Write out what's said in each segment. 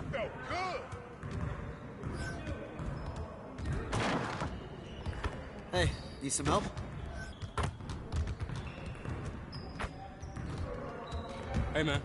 That felt good. Hey, need some help? Hey, man.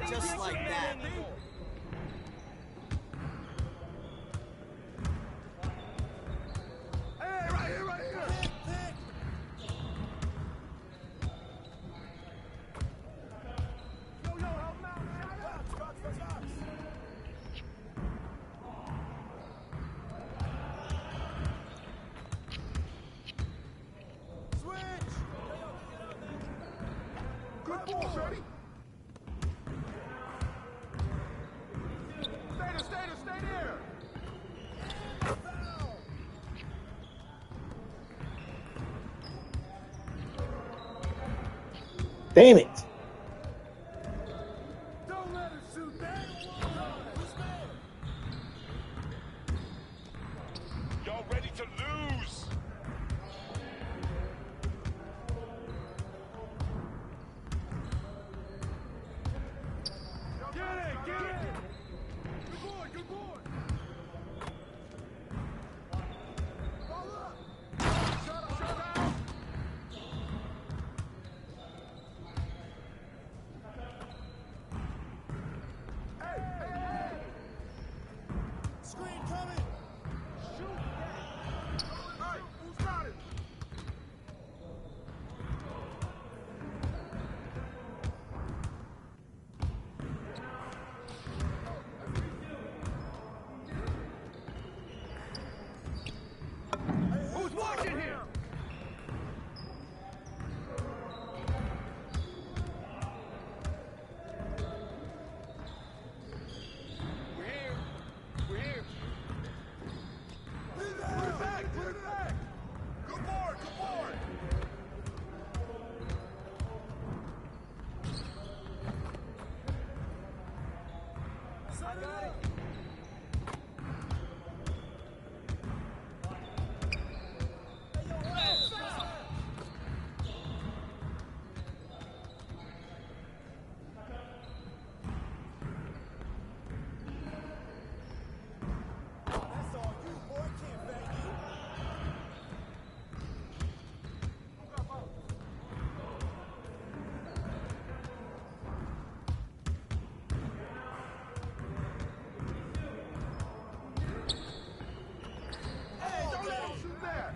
Just like that. Hey, right here, right here. Yo, help him out. Shots. Switch. Good ball, Shorty. Stay there! Damn it! Don't let him shoot that! Y'all ready to lose? Get it! Good boy! Ball up! Shut out! Hey! Screen coming! Shoot! Hey, who's got it? Who's watching here? We're here. Put it back. Good board. I got it. That's all you, boy. Can't bang you. Hey, don't let him shoot that.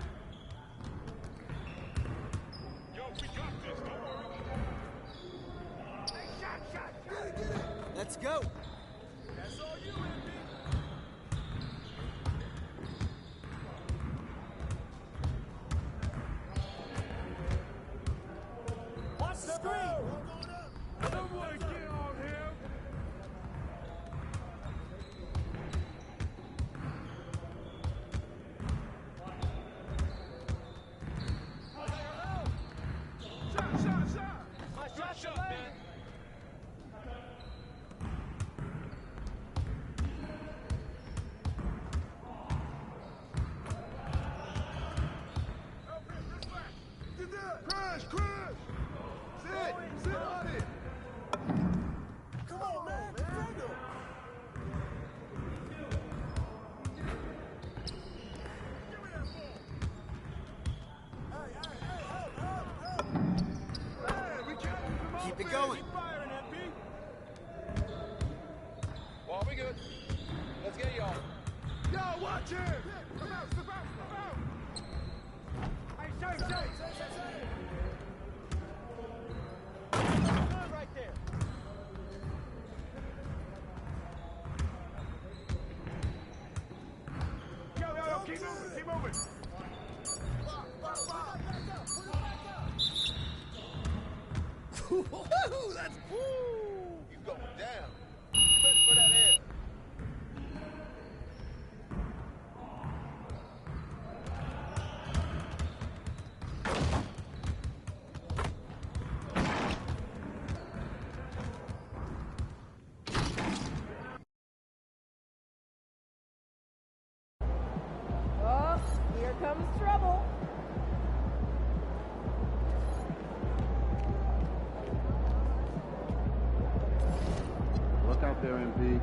Yo, we got this. Don't worry. Hey, shot. Get it. Let's go. That's all you, MP. Watch the screen! Someone get on him! Shot, man! Get that! Crash! Sit on it! Yo, watch it! Come out, step out, step out! Hey, Shane! Right there. Yo, keep moving, keep moving! That's you going down. Good for that air. Oh, here comes trouble. Look out there, MP.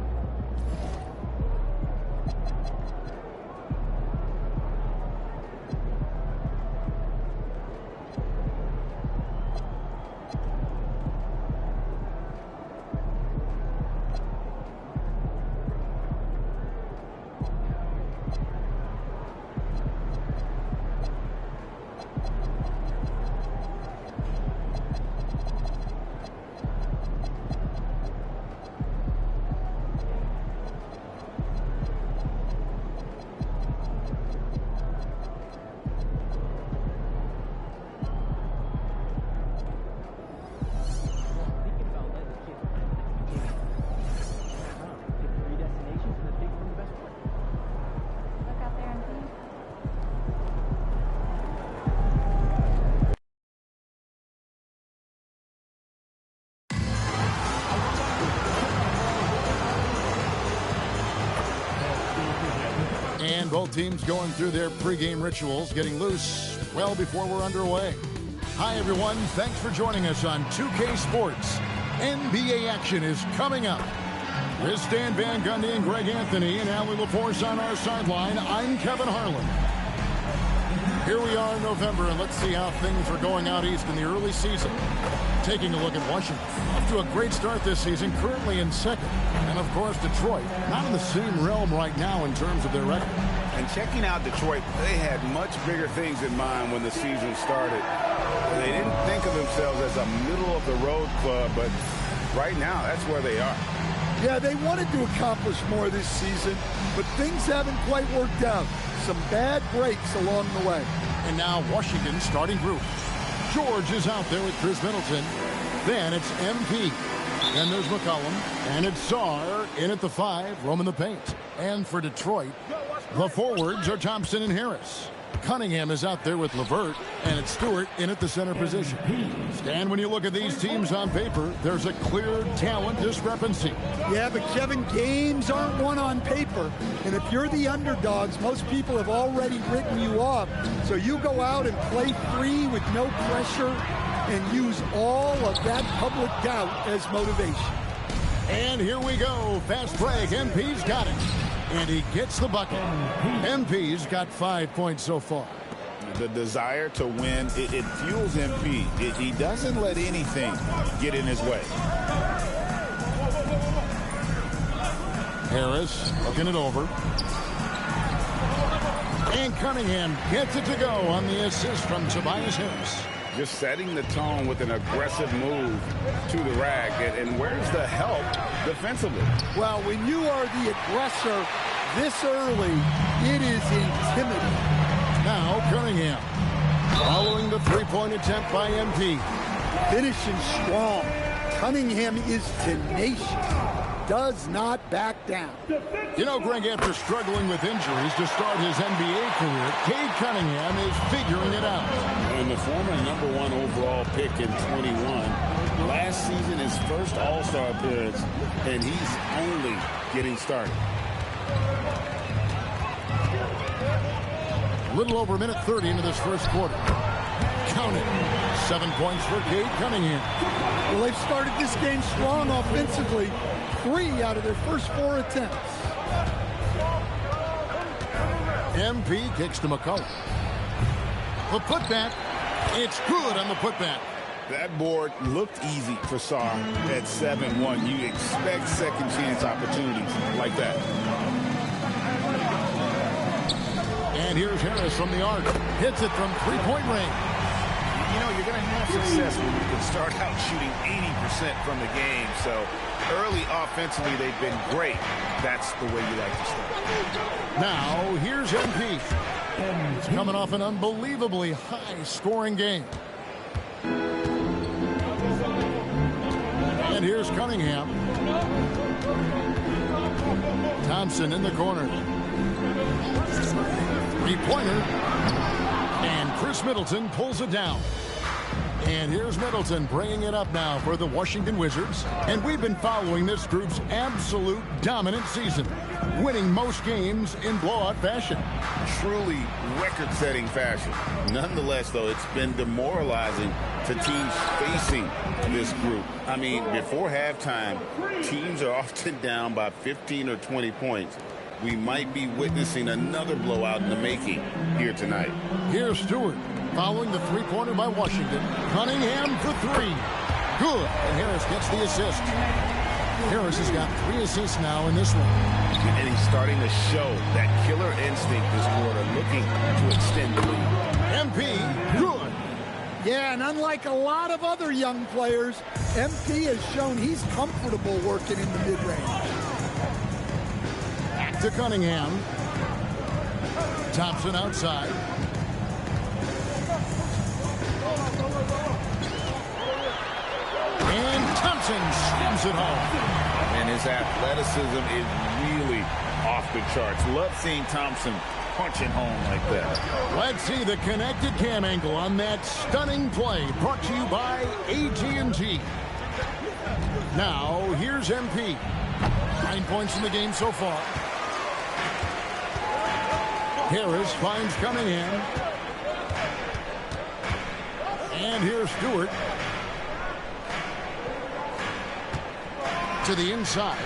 Look out there and see. And both teams going through their pregame rituals, getting loose well before we're underway. Hi, everyone. Thanks for joining us on 2K Sports. NBA action is coming up. With Stan Van Gundy and Greg Anthony and Allie LaForce on our sideline, I'm Kevin Harlan. Here we are in November, and let's see how things are going out east in the early season. Taking a look at Washington. Off to a great start this season, currently in second. And, of course, Detroit, not in the same realm right now in terms of their record. And checking out Detroit, they had much bigger things in mind when the season started. They didn't think of themselves as a middle-of-the-road club, but right now, that's where they are. Yeah, they wanted to accomplish more this season, but things haven't quite worked out. Some bad breaks along the way. And now Washington's starting group. George is out there with Chris Middleton. Then it's MP. Then there's McCollum. And it's Sarr in at the 5, roaming the paint. And for Detroit, the forwards are Thompson and Harris. Cunningham is out there with LeVert, and it's Stewart in at the center position. Stan, when you look at these teams on paper, there's a clear talent discrepancy. Yeah, but Kevin, games aren't won on paper. And if you're the underdogs, most people have already written you off. So you go out and play free with no pressure and use all of that public doubt as motivation. And here we go. Fast break. MP's got it. And he gets the bucket. MP's got 5 points so far. The desire to win, it fuels MP. He doesn't let anything get in his way. Harris looking it over. And Cunningham gets it to go on the assist from Tobias Harris. Just setting the tone with an aggressive move to the rack. And where's the help defensively? Well, when you are the aggressor this early, it is intimidating. Now Cunningham following the three-point attempt by MP. Finishing strong. Cunningham is tenacious. Does not back down. You know, Greg, after struggling with injuries to start his NBA career, Cade Cunningham is figuring it out. And the former #1 overall pick in 21, last season his first All-Star appearance, and he's only getting started. A little over a minute 30 into this first quarter. Count it. 7 points for Cade Cunningham. Well, they've started this game strong offensively. 3 out of their first 4 attempts. MP kicks to McCollum. The putback. It's good on the putback. That board looked easy for Sarr at 7-1. You expect second chance opportunities like that. And here's Harris from the arc. Hits it from three-point range. You know, you're going to have success when you can start out shooting 80% from the game. So early offensively, they've been great. That's the way you like to start. Now, here's MP. He's coming off an unbelievably high-scoring game. And here's Cunningham. Thompson in the corner. Three-pointer. And Chris Middleton pulls it down. And here's Middleton bringing it up now for the Washington Wizards. And we've been following this group's absolute dominant season, winning most games in blowout fashion. Truly record-setting fashion. Nonetheless, though, it's been demoralizing to teams facing this group. I mean, before halftime, teams are often down by 15 or 20 points. We might be witnessing another blowout in the making here tonight. Here's Stewart following the three-pointer by Washington. Cunningham for three. Good. And Harris gets the assist. Harris has got 3 assists now in this one. And he's starting to show that killer instinct this quarter, looking to extend the lead. MP, good. Yeah, and unlike a lot of other young players, MP has shown he's comfortable working in the mid-range. Back to Cunningham. Thompson outside. And Thompson slams it home. And his athleticism is really off the charts. Love seeing Thompson punching home like that. Let's see the connected cam angle on that stunning play, brought to you by AT&T. Now, here's MP. 9 points in the game so far. Harris finds Cunningham. And here's Stewart. To the inside.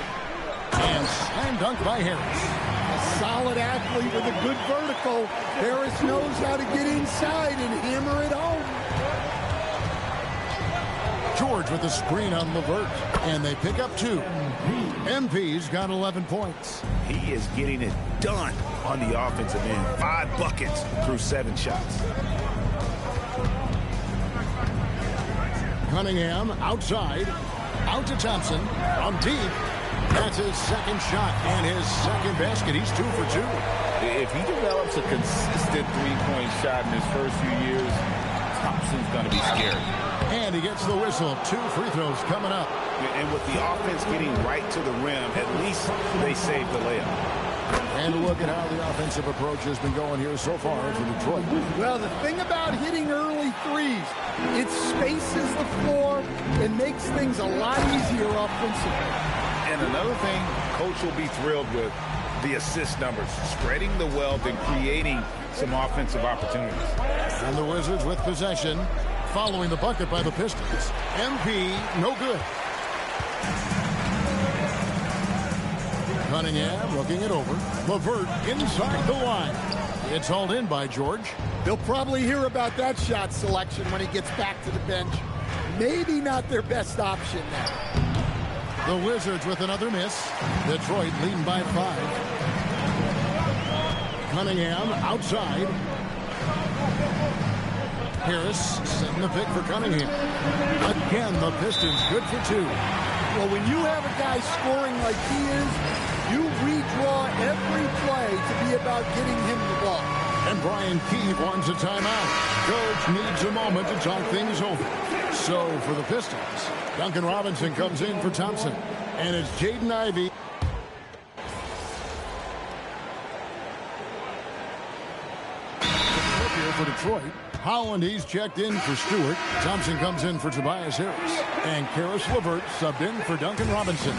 And slam dunk by Harris. A solid athlete with a good vertical. Harris knows how to get inside and hammer it home. George with the screen on LeVert. And they pick up 2. MP's got 11 points. He is getting it done on the offensive end. 5 buckets through 7 shots. Cunningham outside. Out to Thompson. From deep. That's his second shot and his second basket. He's 2 for 2. If he develops a consistent three-point shot in his first few years, Thompson's going to be scary. And he gets the whistle. 2 free throws coming up. And with the offense getting right to the rim, at least they saved the layup. And look at how the offensive approach has been going here so far for Detroit. Well, the thing about hitting early threes, it spaces the floor and makes things a lot easier offensively. And another thing, Coach will be thrilled with the assist numbers, spreading the wealth and creating some offensive opportunities. And the Wizards with possession, following the bucket by the Pistons. MP, no good. Cunningham looking it over. LeVert inside the line. It's hauled in by George. They'll probably hear about that shot selection when he gets back to the bench. Maybe not their best option now. The Wizards with another miss. Detroit leading by 5. Cunningham outside. Harris setting the pick for Cunningham. Again, the Pistons good for 2. Well, when you have a guy scoring like he is, you redraw every play to be about getting him the ball. And Brian Keefe wants a timeout. Coach needs a moment to talk things over. So for the Pistons, Duncan Robinson comes in for Thompson. And it's Jaden Ivey. Here for Detroit. Holland, he's checked in for Stewart. Thompson comes in for Tobias Harris. And Karis LeVert subbed in for Duncan Robinson.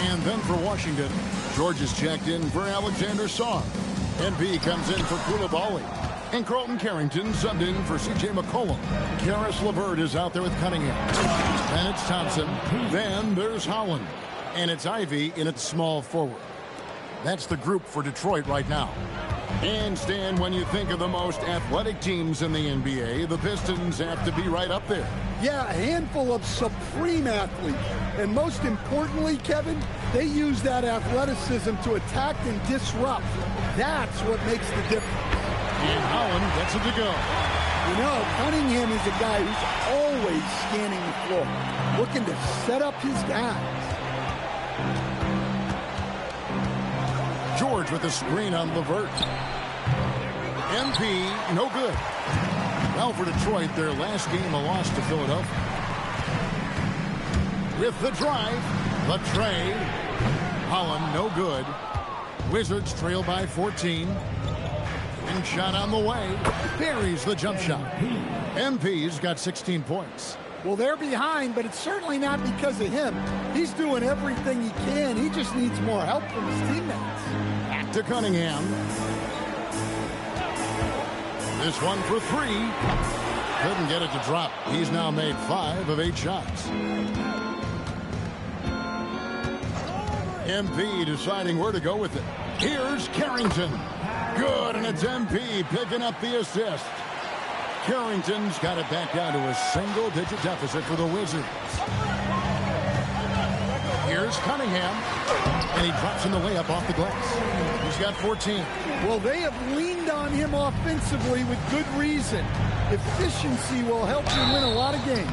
And then for Washington, George is checked in for Alexander Saar. MP comes in for Koulibaly. And Carlton Carrington subbed in for C.J. McCollum. Karis LeVert is out there with Cunningham. Then it's Thompson. Then there's Holland. And it's Ivey in its small forward. That's the group for Detroit right now. And Stan, when you think of the most athletic teams in the NBA, the Pistons have to be right up there. Yeah, a handful of supreme athletes. And most importantly, Kevin, they use that athleticism to attack and disrupt. That's what makes the difference. And Holland gets it to go. You know, Cunningham is a guy who's always scanning the floor, looking to set up his guys. George with the screen on Levert. MP, no good. Well, for Detroit, their last game a loss to Philadelphia. With the drive, the trade. Holland, no good. Wizards trail by 14. And shot on the way. Buries the jump shot. MP's got 16 points. Well, they're behind, but it's certainly not because of him. He's doing everything he can. He just needs more help from his teammates. Back to Cunningham. This one for 3. Couldn't get it to drop. He's now made 5 of 8 shots. MP deciding where to go with it. Here's Carrington. Good, and it's MP picking up the assist. Carrington's got it back down to a single-digit deficit for the Wizards. Here's Cunningham, and he drops in the layup off the glass. He's got 14. Well, they have leaned on him offensively with good reason. Efficiency will help you win a lot of games.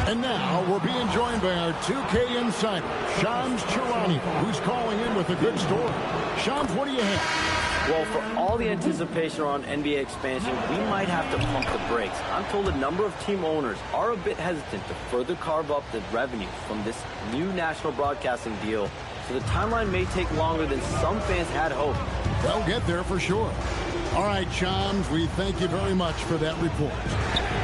And now we're being joined by our 2K insider, Shams Charania, who's calling in with a good story. Shams, what do you have? Well, for all the anticipation around NBA expansion, we might have to pump the brakes. I'm told a number of team owners are a bit hesitant to further carve up the revenue from this new national broadcasting deal, so the timeline may take longer than some fans had hoped. They'll get there for sure. All right, Shams, we thank you very much for that report.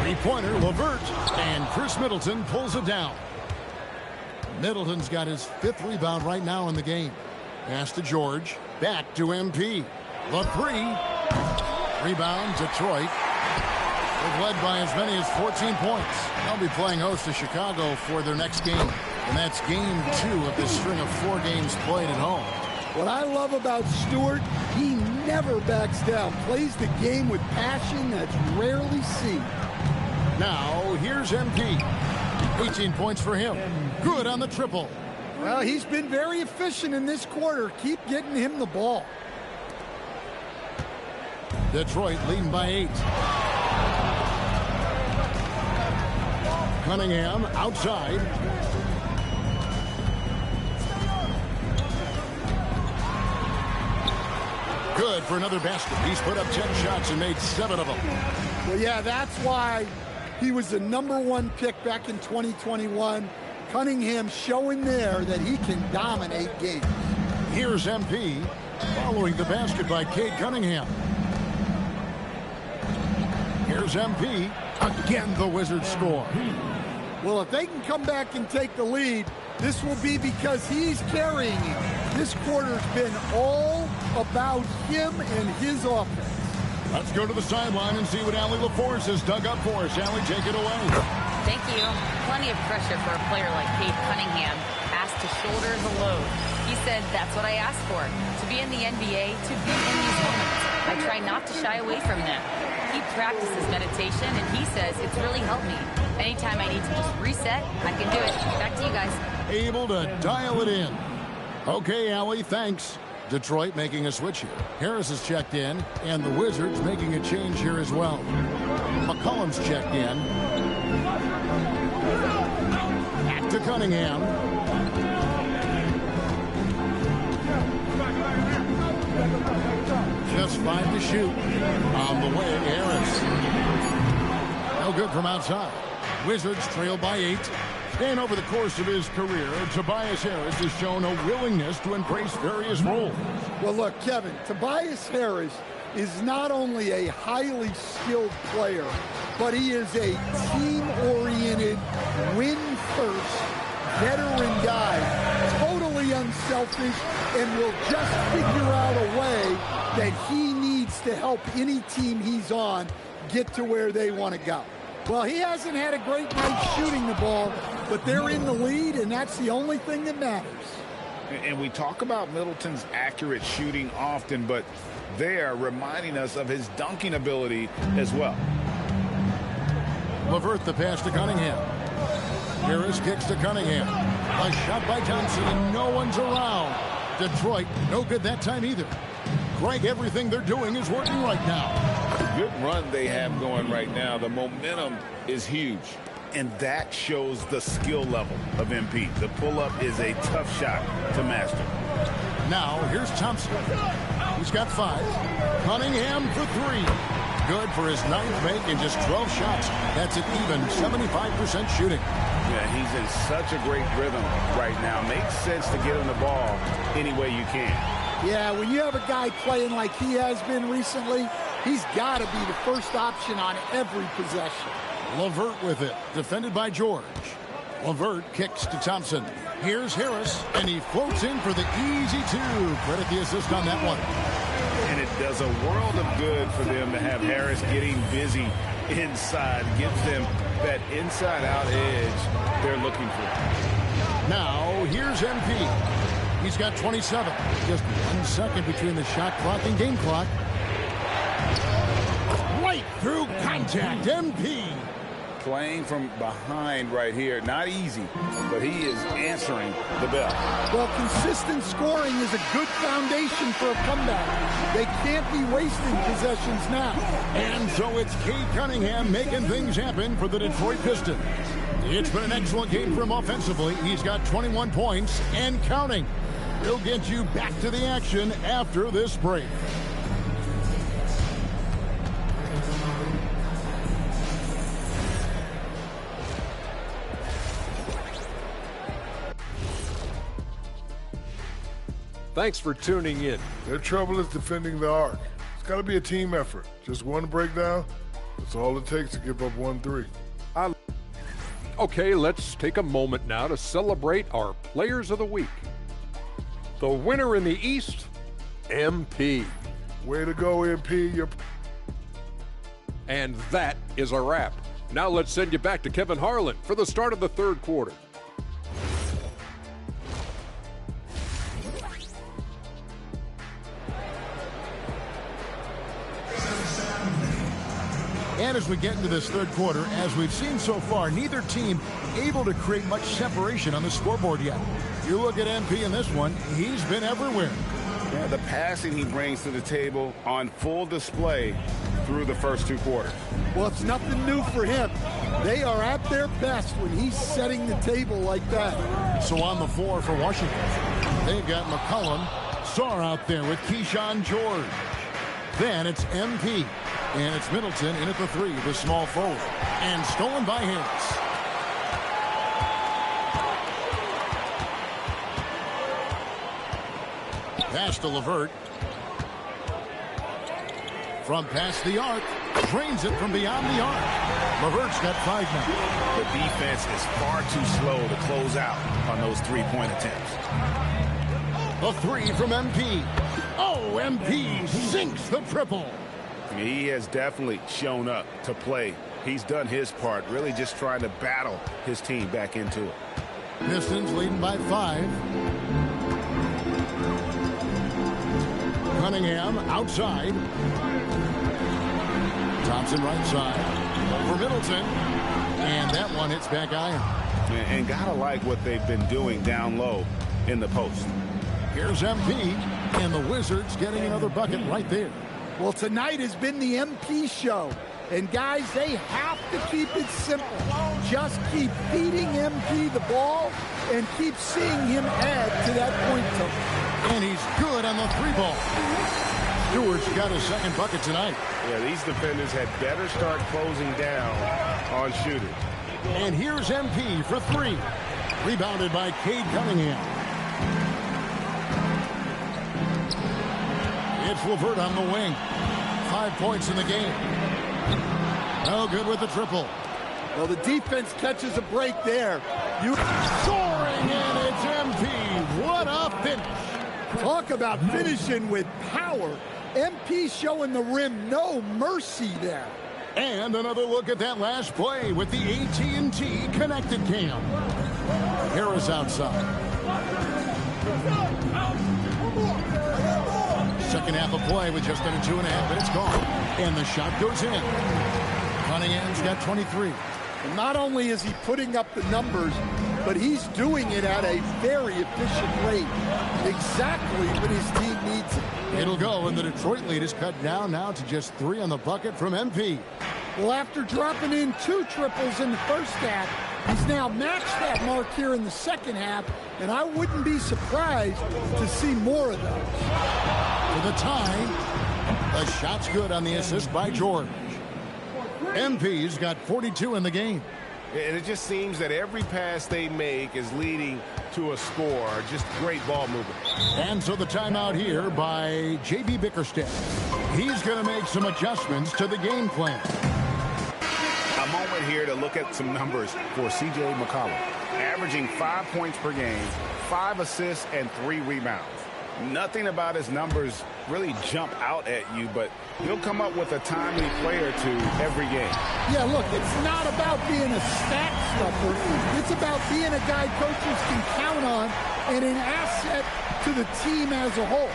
Three-pointer, Levert, and Chris Middleton pulls it down. Middleton's got his 5th rebound right now in the game. Pass to George, back to MP. The 3. Rebound, Detroit. They've led by as many as 14 points. They'll be playing host to Chicago for their next game. And that's game 2 of this string of 4 games played at home. What I love about Stewart, he never backs down. Plays the game with passion that's rarely seen. Now, here's MP. 18 points for him. Good on the triple. Well, he's been very efficient in this quarter. Keep getting him the ball. Detroit leading by 8. Cunningham outside. Good for another basket. He's put up 10 shots and made 7 of them. Well, yeah, that's why he was the #1 pick back in 2021. Cunningham showing there that he can dominate games. Here's MP following the basket by Cade Cunningham. Here's MP. Again, the Wizards score. Well, if they can come back and take the lead, this will be because he's carrying it. This quarter's been all about him and his offense. Let's go to the sideline and see what Allie LaForce has dug up for us. Allie, take it away. Thank you. Plenty of pressure for a player like Cade Cunningham, asked to shoulder the load. He said, that's what I asked for, to be in the NBA, to be in these moments. I try not to shy away from them. He practices meditation, and he says it's really helped me. Anytime I need to just reset, I can do it. Back to you guys. Able to dial it in. Okay, Allie, thanks. Detroit making a switch here. Harris has checked in, and the Wizards making a change here as well. McCollum's checked in. Back to Cunningham. Just 5 to shoot. On the way, Harris. No good from outside. Wizards trail by 8. And over the course of his career, Tobias Harris has shown a willingness to embrace various roles. Well, look, Kevin, Tobias Harris is not only a highly skilled player, but he is a team-oriented, win-first, veteran guy, totally unselfish, and will just figure out a way that he needs to help any team he's on get to where they want to go. Well, he hasn't had a great night shooting the ball, but they're in the lead, and that's the only thing that matters. And we talk about Middleton's accurate shooting often, but they are reminding us of his dunking ability as well. Levert the pass to Cunningham. Harris kicks to Cunningham. A shot by Thompson, and no one's around. Detroit, no good that time either. Greg, everything they're doing is working right now. Good run they have going right now. The momentum is huge. And that shows the skill level of MP. The pull-up is a tough shot to master. Now, here's Thompson. He's got 5. Cunningham for 3. Good for his 9th make in just 12 shots. That's an even 75% shooting. Yeah, he's in such a great rhythm right now. Makes sense to get him the ball any way you can. Yeah, when you have a guy playing like he has been recently, he's got to be the first option on every possession. LeVert with it, defended by George. LeVert kicks to Thompson. Here's Harris, and he floats in for the easy 2. Credit the assist on that one. And it does a world of good for them to have Harris getting busy inside. Gives them that inside-out edge they're looking for. Now, here's MP. He's got 27. Just 1 second between the shot clock and game clock. Right through contact, MP. Playing from behind right here. Not easy, but he is answering the bell. Well, consistent scoring is a good foundation for a comeback. They can't be wasting possessions now. And so it's Cade Cunningham making things happen for the Detroit Pistons. It's been an excellent game for him offensively. He's got 21 points and counting. We'll get you back to the action after this break. Thanks for tuning in. Their trouble is defending the arc. It's got to be a team effort. Just one breakdown, that's all it takes to give up 1-3. Okay, let's take a moment now to celebrate our Players of the Week. The winner in the East, MP. Way to go, MP. And that is a wrap. Now let's send you back to Kevin Harlan for the start of the 3rd quarter. And as we get into this 3rd quarter, as we've seen so far, neither team able to create much separation on the scoreboard yet. You look at MP in this one, he's been everywhere. Yeah, the passing he brings to the table on full display through the first 2 quarters. Well, it's nothing new for him. They are at their best when he's setting the table like that. So on the floor for Washington, they've got McCollum, Sarr out there with Keyshawn George. Then it's MP. And it's Middleton in at the 3, the small forward. And stolen by Harris. Pass to LeVert. From past the arc. Drains it from beyond the arc. LeVert's got 5 now. The defense is far too slow to close out on those 3-point attempts. A 3 from MP. Oh, MP sinks the triple. He has definitely shown up to play. He's done his part, really just trying to battle his team back into it. Pistons leading by 5. Cunningham outside. Thompson right side. Over Middleton. And that one hits back iron. And gotta like what they've been doing down low in the post. Here's MP. And the Wizards getting another bucket right there. Well, tonight has been the MP show. And, guys, they have to keep it simple. Just keep feeding MP the ball and keep seeing him add to that point total. And he's good on the 3-ball. Stewart's got his 2nd bucket tonight. Yeah, these defenders had better start closing down on shooting. And here's MP for 3. Rebounded by Cade Cunningham. It's LeVert on the wing. 5 points in the game. No good with the triple. Well, the defense catches a break there. Soaring, and it's MP. What a finish. Talk about finishing with power. MP showing the rim no mercy there. And another look at that last play with the AT&T connected cam. Harris outside. 2nd half of play with just under 2.5 minutes gone. And the shot goes in. Cunningham's got 23. And not only is he putting up the numbers, but he's doing it at a very efficient rate, exactly when his team needs it. It'll go, and the Detroit lead is cut down now to just 3 on the bucket from MP. Well, after dropping in 2 triples in the first half, he's now matched that mark here in the second half, and I wouldn't be surprised to see more of those. For the tie, the shot's good on the assist by George. MP's got 42 in the game. And it just seems that every pass they make is leading to a score. Just great ball movement. And so the timeout here by J.B. Bickerstaff. He's going to make some adjustments to the game plan. A moment here to look at some numbers for C.J. McCollum. Averaging 5 points per game, 5 assists, and 3 rebounds. Nothing about his numbers really jump out at you, but he'll come up with a timely play or two every game. Yeah, look, it's not about being a stat stuffer. It's about being a guy coaches can count on and an asset to the team as a whole.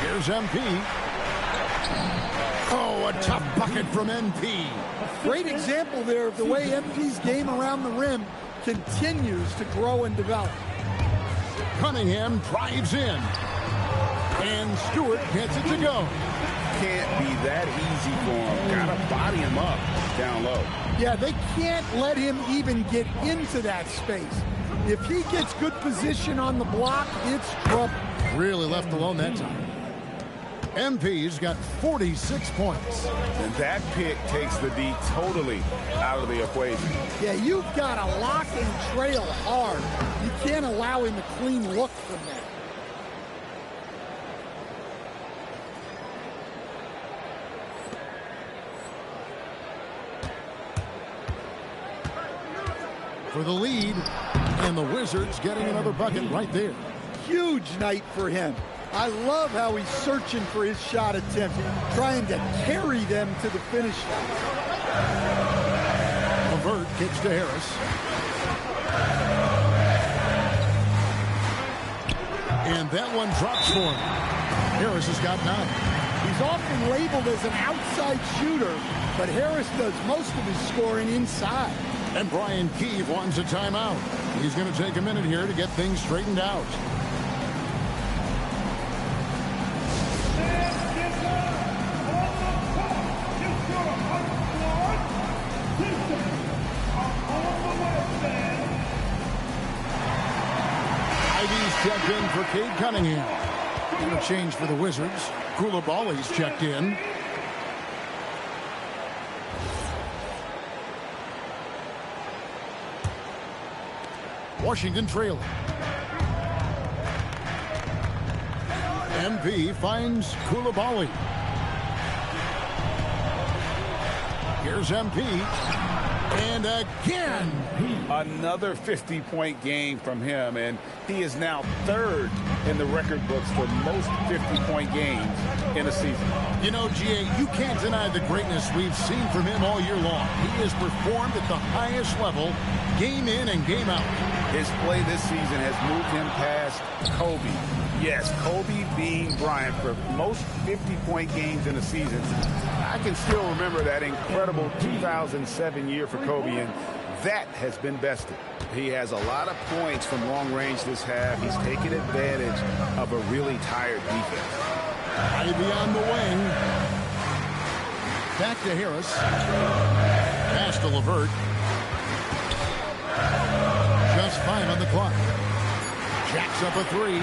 Here's MP. Oh, a tough bucket from MP. Great example there of the way MP's game around the rim continues to grow and develop. Cunningham drives in. And Stewart gets it to go. Can't be that easy for him. Gotta body him up down low. Yeah, they can't let him even get into that space. If he gets good position on the block, it's trouble. Really left alone that time. MP's got 46 points. And that pick takes the D totally out of the equation. Yeah, you've got to lock and trail hard. You can't allow him a clean look from that. For the lead, and the Wizards getting another bucket right there. Huge night for him. I love how he's searching for his shot attempt, trying to carry them to the finish line. LeVert kicks to Harris. And that one drops for him. Harris has got 9. He's often labeled as an outside shooter, but Harris does most of his scoring inside. And Brian Keefe wants a timeout. He's going to take a minute here to get things straightened out. Checked in for Cade Cunningham. And a change for the Wizards. Koulibaly's checked in. Washington trailing. MP finds Koulibaly. Here's MP. And again. Another 50-point game from him, and he is now 3rd in the record books for most 50-point games in a season. You know, G.A., you can't deny the greatness we've seen from him all year long. He has performed at the highest level, game in and game out. His play this season has moved him past Kobe. Yes, Kobe being Bryant for most 50-point games in a season. I can still remember that incredible 2007 year for Kobe, and that has been bested. He has a lot of points from long range this half. He's taken advantage of a really tired defense. Ivy on the wing. Back to Harris. Pass to LeVert. Just 5 on the clock. Jacks up a 3.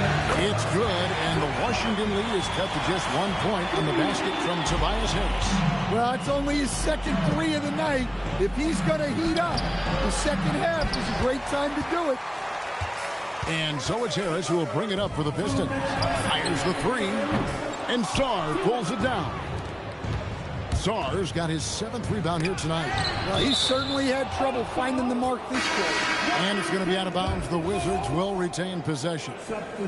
It's good, and the Washington lead is cut to just 1 point on the basket from Tobias Harris. Well, it's only his second 3 of the night. If he's going to heat up, the second half is a great time to do it. And so it's Harris who will bring it up for the Pistons. Fires the 3, and Sarr pulls it down. Sarr's got his 7th rebound here tonight. Well, he certainly had trouble finding the mark this quarter. And it's going to be out of bounds. The Wizards will retain possession.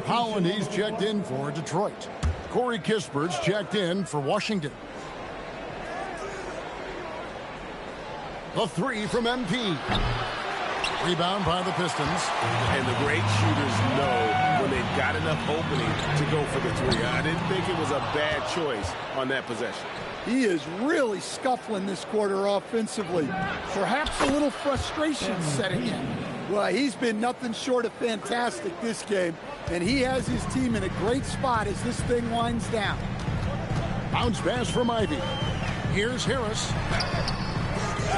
Howland, he's checked in for Detroit. Corey Kispert's checked in for Washington. The 3 from MP. Rebound by the Pistons. And the great shooters know when they've got got enough opening to go for the three. I didn't think it was a bad choice on that possession. He is really scuffling this quarter offensively. Perhaps a little frustration setting in. Well, he's been nothing short of fantastic this game, and he has his team in a great spot as this thing winds down. Bounce pass from Ivy. Here's Harris.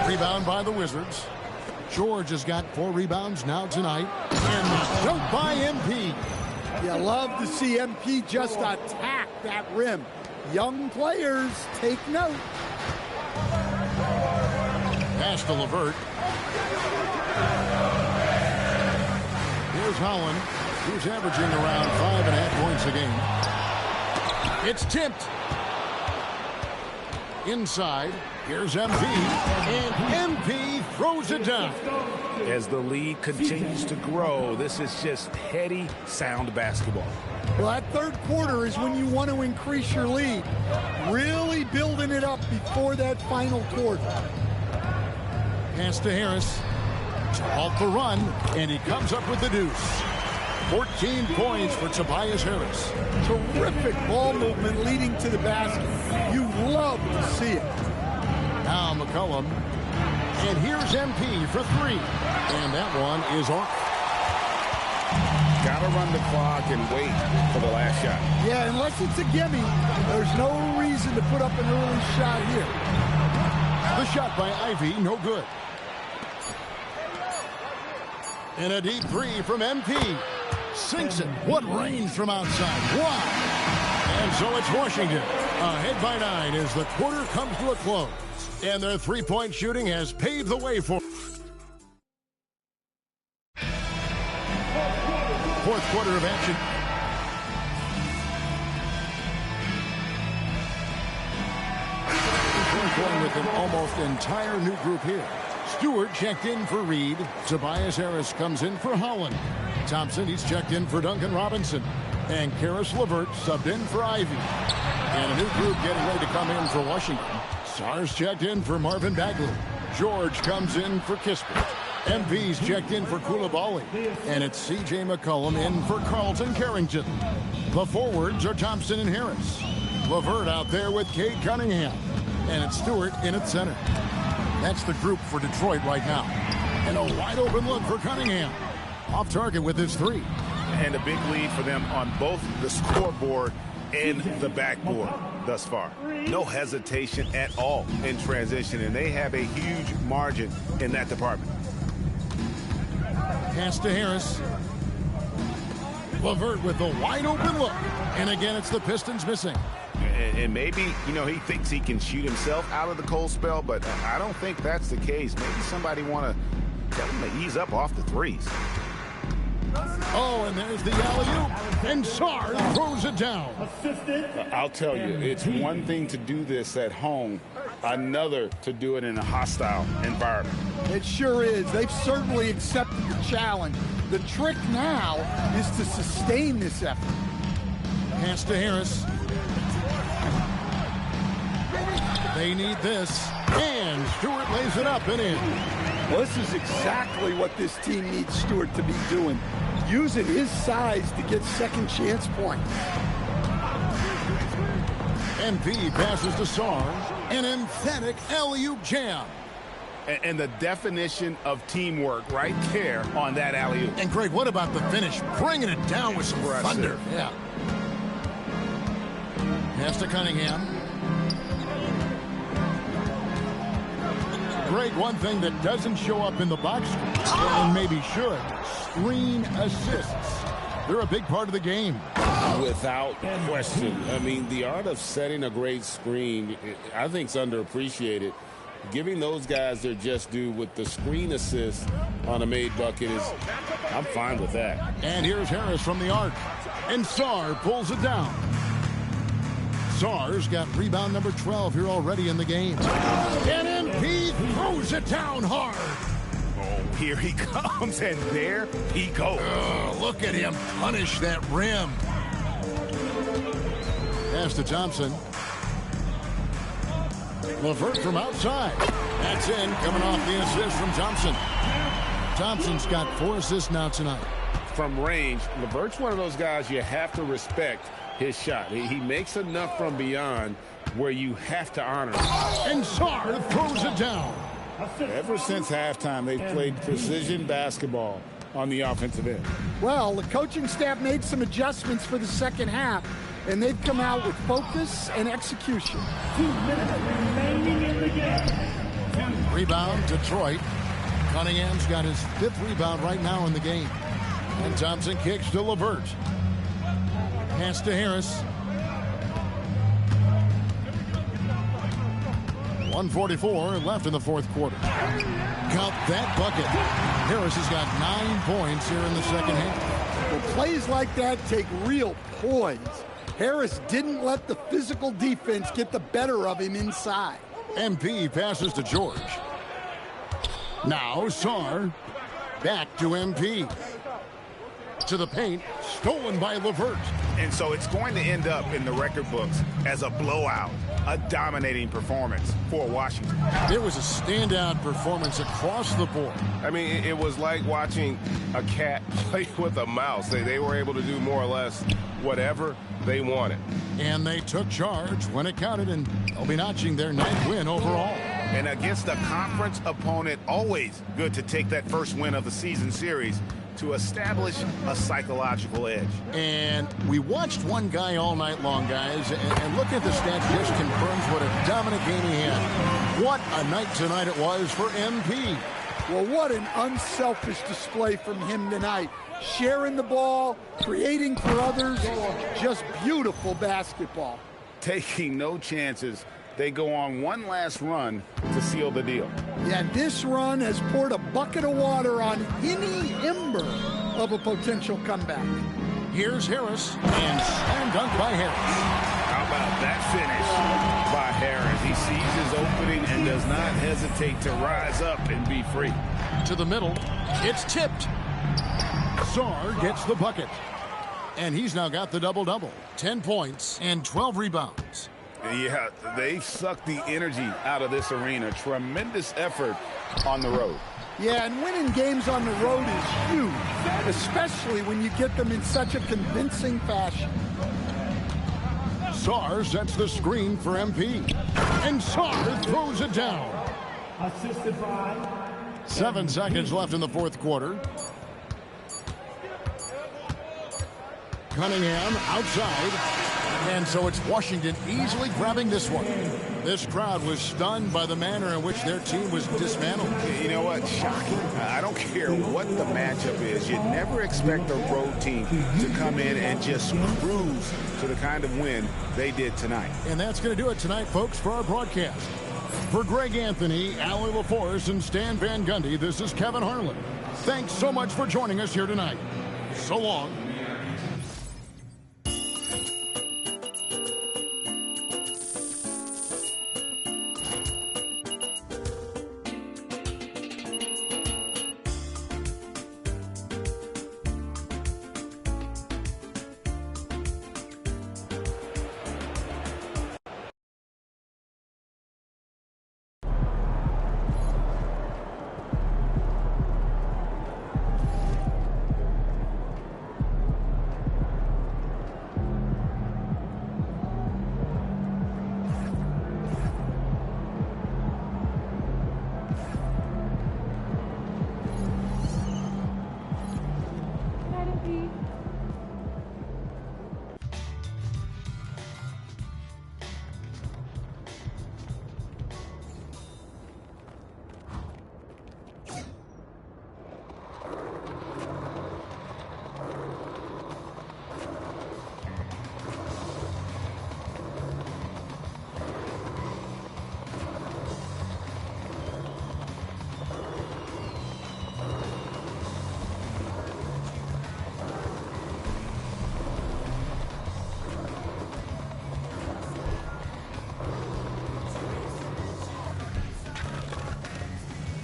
Rebound by the Wizards. George has got 4 rebounds now tonight. And jumped by MP. You love to see MP just attack that rim. Young players, take note. Pass to LeVert. Here's Holland, who's averaging around 5.5 points a game. It's tipped. Inside, here's MP, and MP throws it down. As the lead continues to grow, this is just heady, sound basketball. Well, that third quarter is when you want to increase your lead. Really building it up before that final quarter. Pass to Harris. To halt the run, and he comes up with the deuce. 14 points for Tobias Harris. Terrific ball movement leading to the basket. You love to see it. Now McCollum. And here's MP for 3. And that one is off. Got to run the clock and wait for the last shot. Yeah, unless it's a gimme, there's no reason to put up an early shot here. The shot by Ivy, no good. And a deep 3 from MP. Sinks it. What range from outside. Wow. And so it's Washington. Ahead by 9 as the quarter comes to a close. And their three-point shooting has paved the way for fourth quarter of action. We're going with an almost entire new group here. Stewart checked in for Reed. Tobias Harris comes in for Holland. Thompson, he's checked in for Duncan Robinson. And Karis LeVert subbed in for Ivy. And a new group getting ready to come in for Washington. Sars checked in for Marvin Bagley. George comes in for Kispert. MP's checked in for Koulibaly. And it's C.J. McCollum in for Carlton Carrington. The forwards are Thompson and Harris. LeVert out there with Cade Cunningham. And it's Stewart in at center. That's the group for Detroit right now. And a wide open look for Cunningham. Off target with his 3. And a big lead for them on both the scoreboard and the backboard thus far. No hesitation at all in transition, and they have a huge margin in that department. Pass to Harris. LeVert with the wide open look. And again, it's the Pistons missing. And maybe, you know, he thinks he can shoot himself out of the cold spell, but I don't think that's the case. Maybe somebody want to tell him to ease up off the threes. Oh, and there's the alley-oop. And Sars throws it down. I'll tell you, it's one thing to do this at home, another to do it in a hostile environment. It sure is. They've certainly accepted the challenge. The trick now is to sustain this effort. Pass to Harris. They need this. And Stewart lays it up and in. Well, this is exactly what this team needs Stewart to be doing. Using his size to get second chance points. MP passes to Sars. An emphatic alley-oop jam. And the definition of teamwork right there on that alley-oop. And Greg, what about the finish? Bringing it down with some thunder. Yeah. Pass to Cunningham. Greg, one thing that doesn't show up in the box score, and maybe should, screen assists. They're a big part of the game. Without question. I mean, the art of setting a great screen, I think, is underappreciated. Giving those guys their just due with the screen assist on a made bucket is, I'm fine with that. And here's Harris from the arc. And Sar pulls it down. Sar's got rebound number 12 here already in the game. And MP throws it down hard. Oh, here he comes, and there he goes. Look at him punish that rim. Pass to Thompson. LeVert from outside. That's in, coming off the assist from Thompson. Thompson's got 4 assists now tonight. from range. LeVert's one of those guys you have to respect his shot. He makes enough from beyond where you have to honor it. And Sarr throws it down. Ever since halftime, they've played precision basketball on the offensive end. Well, the coaching staff made some adjustments for the second half, and they've come out with focus and execution. 2 minutes remaining in the game. Rebound, Detroit. Cunningham's got his 5th rebound right now in the game. And Thompson kicks to LeVert. Pass to Harris. 1:44 left in the fourth quarter. Count that bucket. Harris has got 9 points here in the second half. Well, plays like that take real poise. Harris didn't let the physical defense get the better of him inside. MP passes to George. Now Sarr. Back to MP. To the paint. Stolen by LeVert. And so it's going to end up in the record books as a blowout, a dominating performance for Washington. It was a standout performance across the board. I mean, it was like watching a cat play with a mouse. They were able to do more or less whatever they wanted. And they took charge when it counted, and they'll be notching their 9th win overall. And against a conference opponent, always good to take that first win of the season series to establish a psychological edge. And we watched one guy all night long, guys, and look at the stats, just confirms what a dominant game he had. What a night tonight it was for MP. Well, what an unselfish display from him tonight. Sharing the ball, creating for others, just beautiful basketball. Taking no chances. They go on one last run to seal the deal. Yeah, this run has poured a bucket of water on any ember of a potential comeback. Here's Harris, and slam dunk by Harris. How about that finish by Harris? He sees his opening and does not hesitate to rise up and be free. To the middle, it's tipped. Sarr gets the bucket. And he's now got the double-double. 10 points and 12 rebounds. Yeah, they sucked the energy out of this arena. Tremendous effort on the road. Yeah, and winning games on the road is huge, especially when you get them in such a convincing fashion. Sarr sets the screen for MP. And Sarr throws it down. Assisted by 7 seconds left in the fourth quarter. Cunningham outside. And so it's Washington easily grabbing this one. This crowd was stunned by the manner in which their team was dismantled. You know what? Shocking. I don't care what the matchup is. You never expect a road team to come in and just cruise to the kind of win they did tonight. And that's going to do it tonight, folks, for our broadcast. For Greg Anthony, Allie LaForce, and Stan Van Gundy, this is Kevin Harlan. Thanks so much for joining us here tonight. So long.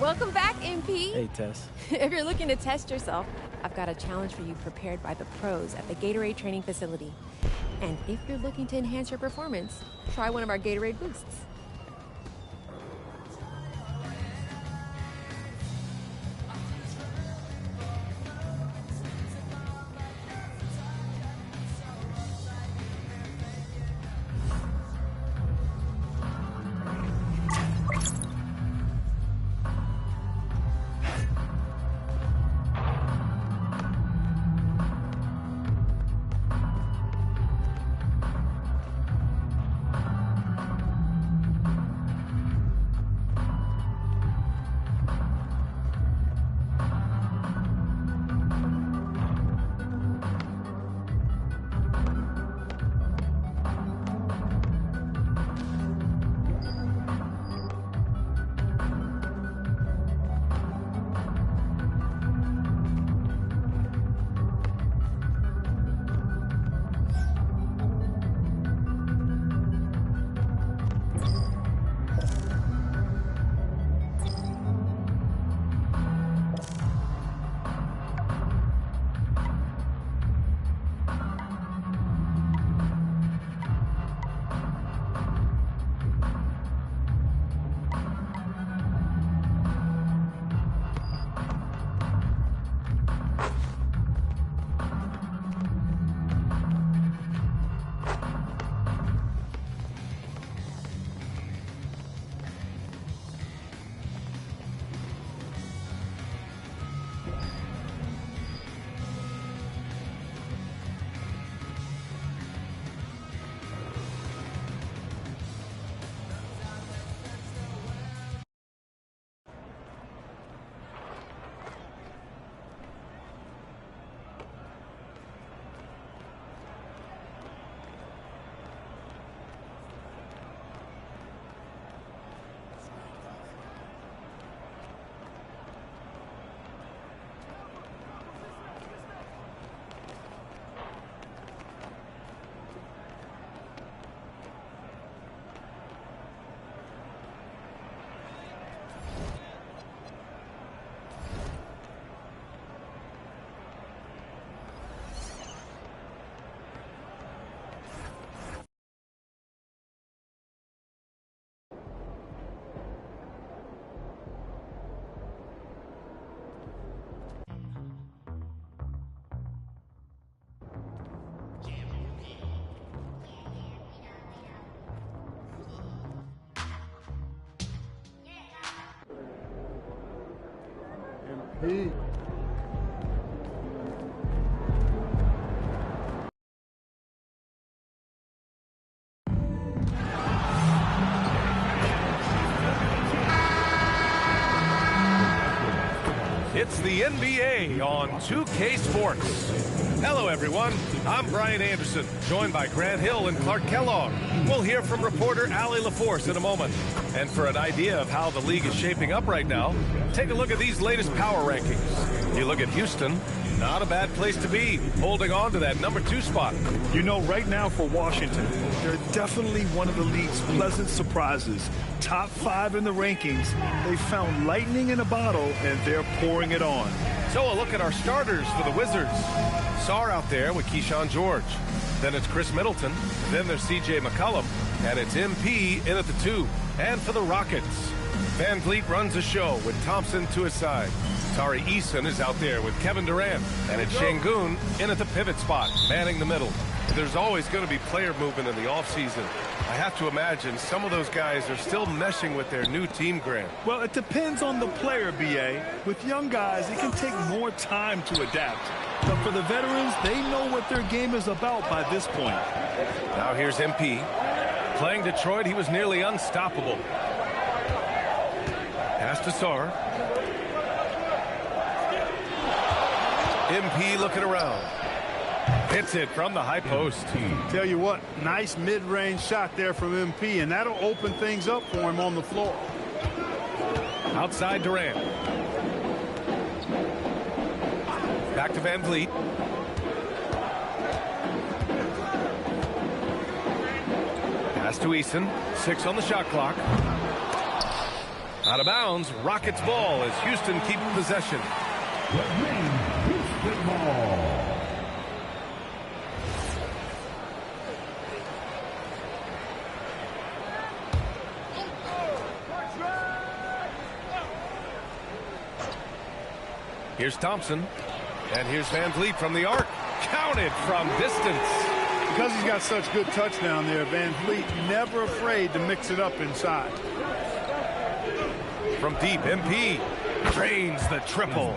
Welcome back, MP. Hey, Tess. If you're looking to test yourself, I've got a challenge for you prepared by the pros at the Gatorade Training Facility. And if you're looking to enhance your performance, try one of our Gatorade Boosts. It's the NBA on 2K Sports. Hello, everyone. I'm Brian Anderson, joined by Grant Hill and Clark Kellogg. We'll hear from reporter Allie LaForce in a moment. And for an idea of how the league is shaping up right now, take a look at these latest power rankings. You look at Houston, not a bad place to be, holding on to that #2 spot. You know, right now for Washington, they're definitely one of the league's pleasant surprises. Top 5 in the rankings. They found lightning in a bottle, and they're pouring it on. So a look at our starters for the Wizards. Sarr out there with Keyshawn George. Then it's Chris Middleton. Then there's C.J. McCollum. And it's MP in at the 2. And for the Rockets, Van Vliet runs the show with Thompson to his side. Tari Eason is out there with Kevin Durant. And it's Şengün in at the pivot spot, manning the middle. There's always going to be player movement in the offseason. I have to imagine some of those guys are still meshing with their new team, Grant. Well, it depends on the player, B.A. With young guys, it can take more time to adapt. But for the veterans, they know what their game is about by this point. Now here's MP. Playing Detroit, he was nearly unstoppable. Pass to Sarr. MP looking around. Hits it from the high post. Tell you what, nice mid-range shot there from MP, and that'll open things up for him on the floor. Outside Durant. Back to Van Vliet. Pass to Eason. 6 on the shot clock. Out of bounds. Rockets ball as Houston keeps possession. Houston ball. Here's Thompson. And here's Van Vliet from the arc. Counted from distance. Because he's got such good touch down there, Van Vliet never afraid to mix it up inside. From deep, MP drains the triple.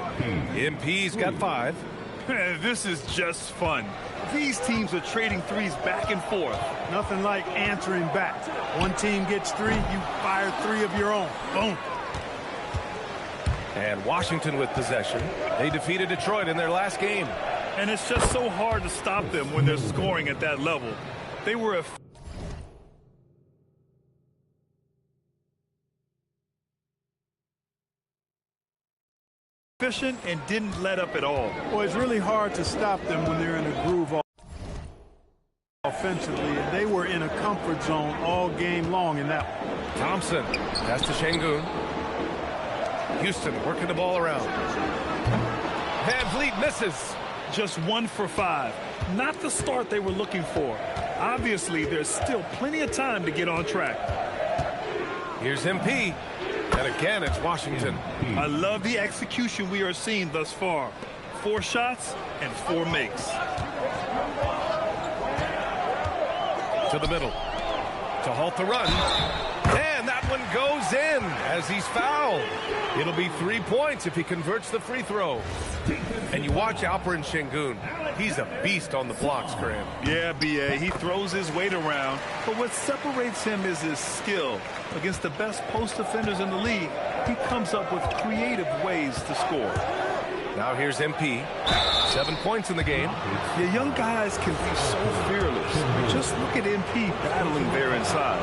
MP's got 5. This is just fun. These teams are trading threes back and forth. Nothing like answering back. One team gets 3, you fire 3 of your own. Boom. And Washington with possession. They defeated Detroit in their last game. And it's just so hard to stop them when they're scoring at that level. They were efficient and didn't let up at all. Well, it's really hard to stop them when they're in a groove offensively, and they were in a comfort zone all game long in that one. Thompson, pass to Şengün. Houston working the ball around. Van Vliet misses. Just 1 for 5. Not the start they were looking for. Obviously, there's still plenty of time to get on track. Here's MP. And again, it's Washington. I love the execution we are seeing thus far. 4 shots and 4 makes. To the middle. To halt the run. And that one goes in as he's fouled. It'll be 3 points if he converts the free throw. And you watch Alperen Şengün. He's a beast on the blocks, Graham. Yeah, B.A. He throws his weight around. But what separates him is his skill. Against the best post defenders in the league, he comes up with creative ways to score. Now here's MP. 7 points in the game. The young guys can be so fearless. Just look at MP battling there inside.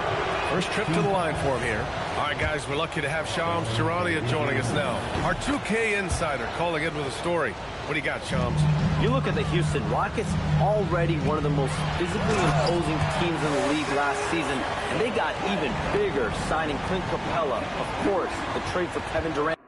First trip to the line for him here. All right, guys, we're lucky to have Shams Charania joining us now. Our 2K insider calling in with a story. What do you got, Shams? You look at the Houston Rockets, already one of the most physically imposing teams in the league last season, and they got even bigger signing Clint Capella, of course, the trade for Kevin Durant.